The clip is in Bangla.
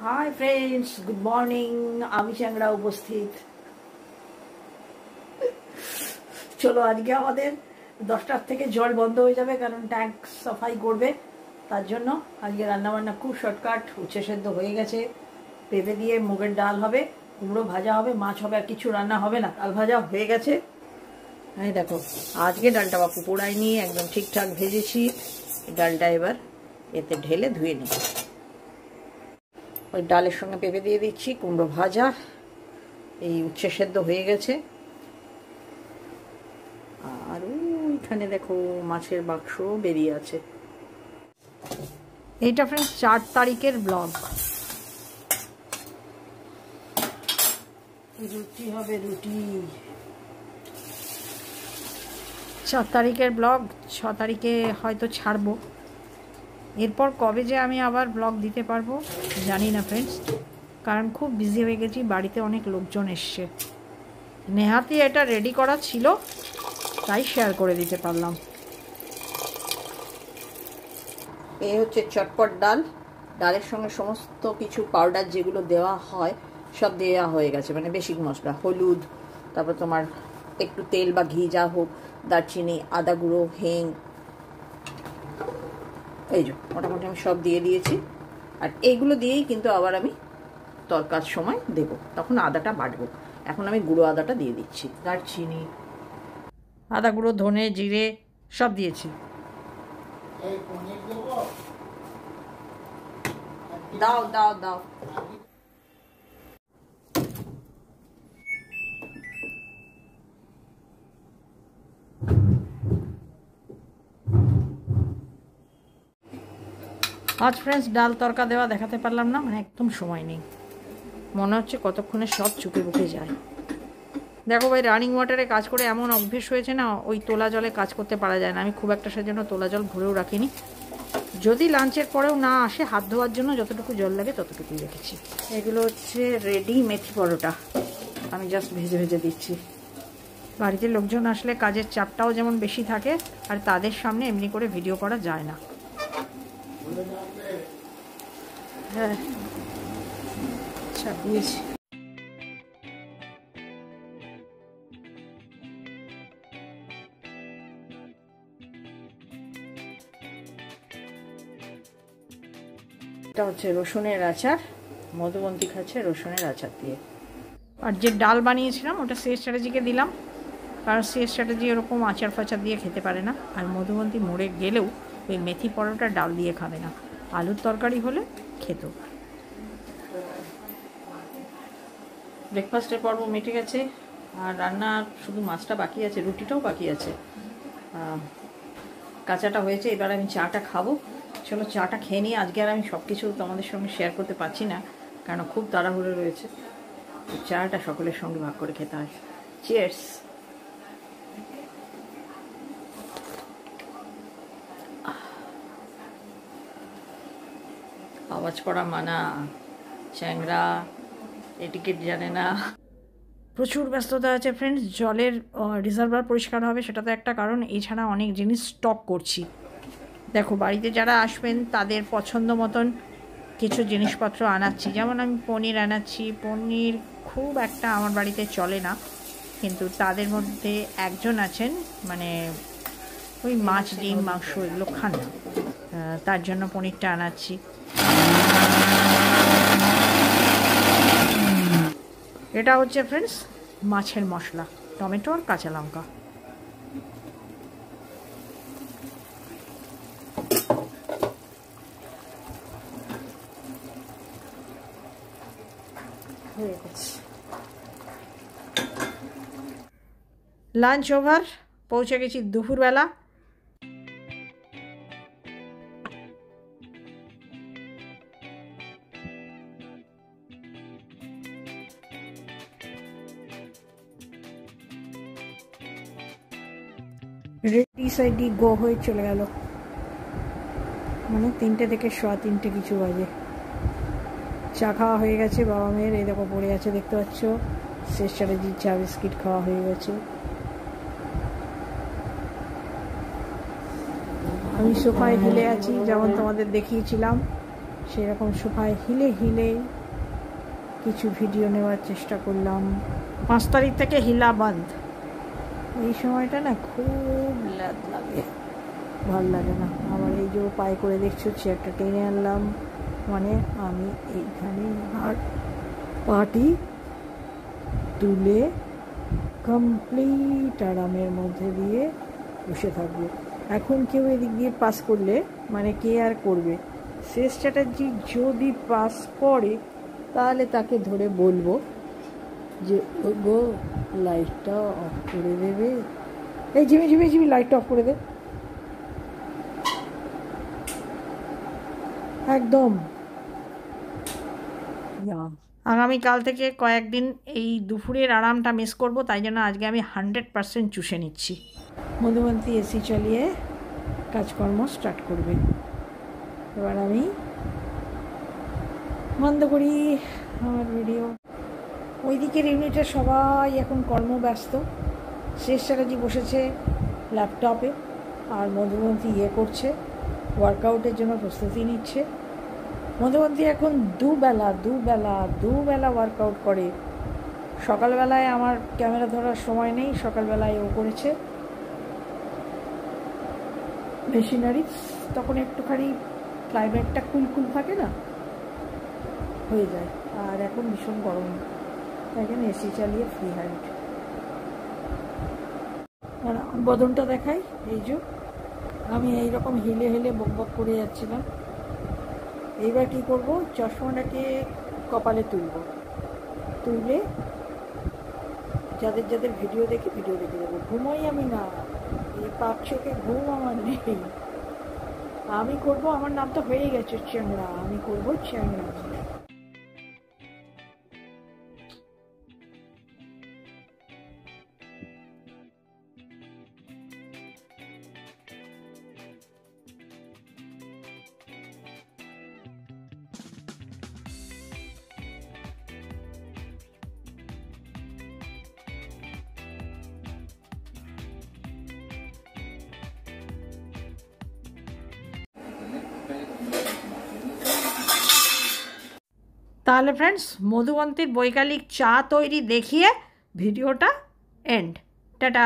Hi friends, good morning. আমি চ্যাংড়া উপস্থিত। চলো, আজকে আমাদের 10টার থেকে জল বন্ধ হয়ে যাবে, কারণ ট্যাঙ্ক সাফাই করবে। তার জন্য আজকে রান্নাবান্না খুব শর্টকাট। উচ্ছে সেদ্ধ হয়ে গেছে, পেঁপে দিয়ে মুগের ডাল হবে, কুমড়ো ভাজা হবে, মাছ হবে, আর কিছু রান্না হবে না। ডাল ভাজা হয়ে গেছে। এই দেখো, আজকে ডালটা বাপু পোড়াইনি, একদম ঠিকঠাক ভেজেছি। ডালটা এবার এতে ঢেলে ধুয়ে নিই। ওই ডালের সঙ্গে পেঁপে দিয়ে দিচ্ছি, কুমড়ো ভাজা, এই উচ্ছে সেদ্ধ হয়ে গেছে। আর ওইখানে দেখো মাছের বাক্স বেরিয়ে আছে। এইটা ফ্রেন্ডস 4 তারিখের ব্লগ। রুটি হবে, রুটি। 4 তারিখের ব্লগ, 6 তারিখে হয়তো ছাড়বো। এরপর কবে যে আমি আবার ব্লগ দিতে পারবো জানি না ফ্রেন্ডস, কারণ খুব বিজি হয়ে গেছি। বাড়িতে অনেক লোকজন এসছে, নেহাতি এটা রেডি করা ছিল, তাই শেয়ার করে দিতে পারলাম। এই হচ্ছে চটপট ডাল। ডালের সঙ্গে সমস্ত কিছু পাউডার যেগুলো দেওয়া হয় সব দেওয়া হয়ে গেছে, মানে বেসিক মশলা, হলুদ, তারপর তোমার একটু তেল বা ঘি যা হোক, দারচিনি, আদা গুঁড়ো, হিং, এই যে মোটামুটি আমি সব দিয়ে দিয়েছি। আর এইগুলো দিয়েই কিন্তু আবার আমি তরকার সময় দেব, তখন আদাটা বাটবো। এখন আমি গুঁড়ো আদাটা দিয়ে দিচ্ছি, দারচিনি, আদা গুঁড়ো, ধনে, জিরে সব দিয়েছি। দাও দাও দাও। আজ ফ্রেন্ডস ডাল তরকা দেওয়া দেখাতে পারলাম না, মানে একদম সময় নেই। মনে হচ্ছে কতক্ষণে সব চুপে বুকে যায়। দেখো ভাই, রানিং ওয়াটারে কাজ করে এমন অভ্যেস হয়েছে না, ওই তোলা জলে কাজ করতে পারা যায় না। আমি খুব একটা সেজন্য তোলা জল ভরেও রাখিনি। যদি লাঞ্চের পরেও না আসে, হাত ধোয়ার জন্য যতটুকু জল লাগে ততটুকুই রেখেছি। এগুলো হচ্ছে রেডি মেথি পরোটা, আমি জাস্ট ভেজে ভেজে দিচ্ছি। বাড়িতে লোকজন আসলে কাজের চাপটাও যেমন বেশি থাকে, আর তাদের সামনে এমনি করে ভিডিও করা যায় না। হ্যাঁ, চাপিয়েছি। এটা হচ্ছে রসুনের আচার, মধুবন্তী খাচ্ছে রসুনের আচার দিয়ে। আর যে ডাল বানিয়েছিলাম ওটা সিএস চ্যাটার্জিকে দিলাম, কারণ সিএস চ্যাটার্জি এরকম আচার ফাচার দিয়ে খেতে পারে না। আর মধুবন্তী মরে গেলেও ওই মেথি পরোটা ডাল দিয়ে খাবে না, আলুর তরকারি হলে খেত। ব্রেকফাস্টের পর্ব মিটে গেছে, আর রান্না শুধু মাছটা বাকি আছে, রুটিটাও বাকি আছে, কাঁচাটা হয়েছে। এবার আমি চাটা খাবো। চলো চাটা খেয়ে নিই। আজকে আর আমি সব কিছু তোমাদের সঙ্গে শেয়ার করতে পারছি না, কারণ খুব তাড়াহুড়ো রয়েছে। চাটা সকলের সঙ্গে ভাগ করে খেতে হয়। চিয়ার্স। আওয়াজ করা মানা, চ্যাংরা এটিকেট জানে না। প্রচুর ব্যস্ততা আছে ফ্রেন্ডস। জলের রিজার্ভার পরিষ্কার হবে, সেটা তো একটা কারণ। এছাড়া অনেক জিনিস স্টক করছি। দেখো, বাড়িতে যারা আসবেন তাদের পছন্দ মতন কিছু জিনিসপত্র আনাচ্ছি। যেমন আমি পনির আনাচ্ছি। পনির খুব একটা আমার বাড়িতে চলে না, কিন্তু তাদের মধ্যে একজন আছেন মানে ওই মাছ, ডিম, মাংস এগুলো খান না, তার জন্য পনিরটা আনাচ্ছি। এটা হচ্ছে ফ্রেন্ডস মাছের মশলা, টমেটো আর কাঁচা লঙ্কা। লাঞ্চ ওভার, পৌঁছে গেছি দুপুরবেলা। রেডি সাইডি গো হয়ে চলে গেল, মানে 3টে থেকে 3:15 কিছু বাজে। চা খাওয়া হয়ে গেছে বাবা মেয়ের, এই দেখো পড়ে আছে দেখতে পাচ্ছ। শেষ চ্যাটার্জির চা বিস্কিট খাওয়া হয়ে গেছে। আমি সোফায় ঝুলে আছি, যেমন তোমাদের দেখিয়েছিলাম। সেরকম সোফায় হিলে হিলে কিছু ভিডিও নেওয়ার চেষ্টা করলাম। 5 তারিখ থেকে হিলা বন্ধ। এই সময়টা না খুব ল্যাদ লাগে, ভাল লাগে না। আবার এই যে পায়ে করে দেখছো চেয়ারটা টেনে আনলাম, মানে আমি এইখানে আর পাটি তুলে কমপ্লিট আরামের মধ্যে দিয়ে বসে থাকবো। এখন কেউ এদিক দিয়ে পাস করলে মানে কে আর করবে? শেষ চ্যাটার্জি যদি পাস করে তাহলে তাকে ধরে বলবো যে ও গো লাইটটা অফ করে দেবে, এই ঝিমি ঝিমি ঝিমি লাইটটা অফ করে দে একদম। আগামীকাল থেকে কয়েকদিন এই দুপুরের আরামটা মিস করব, তাই জন্য আজকে আমি 100% চুষে নিচ্ছি। মধুবন্তী এসি চালিয়ে কাজকর্ম স্টার্ট করবে। এবার আমি বন্ধ করি আমার ভিডিও। ওই দিকের ইউনিটে সবাই এখন কর্মব্যস্ত। শেষ চ্যাটার্জি বসেছে ল্যাপটপে, আর মধুবন্তী করছে, ওয়ার্কআউটের জন্য প্রস্তুতি নিচ্ছে। মধুবন্তী এখন দুবেলা ওয়ার্কআউট করে। সকালবেলায় আমার ক্যামেরা ধরার সময় নেই, সকালবেলায় ও করেছে মেশিনারি, তখন একটুখানি ক্লাইমেটটা কুলকুল থাকে না, হয়ে যায়। আর এখন ভীষণ গরম, তাই জন্য এসি চালিয়ে ফ্রি হ্যান্ড। আর বদনটা দেখাই, এই যে আমি এইরকম হেলে হেলে বকবক করে যাচ্ছিলাম। এইবার কী করবো, চশমাটাকে কপালে তুলে যাদের যাদের ভিডিও দেখে দেবো। ঘুমোই আমি না, এই পাপ চোখে ঘুম আমার নেই। আমি করব, আমার নাম তো হয়ে গেছে চ্যাংড়া, আমি করবো চ্যাংড়া। তাহলে ফ্রেন্ডস, মধুবন্তীর বৈকালিক চা তৈরি দেখিয়ে ভিডিওটা এন্ড। টাটা।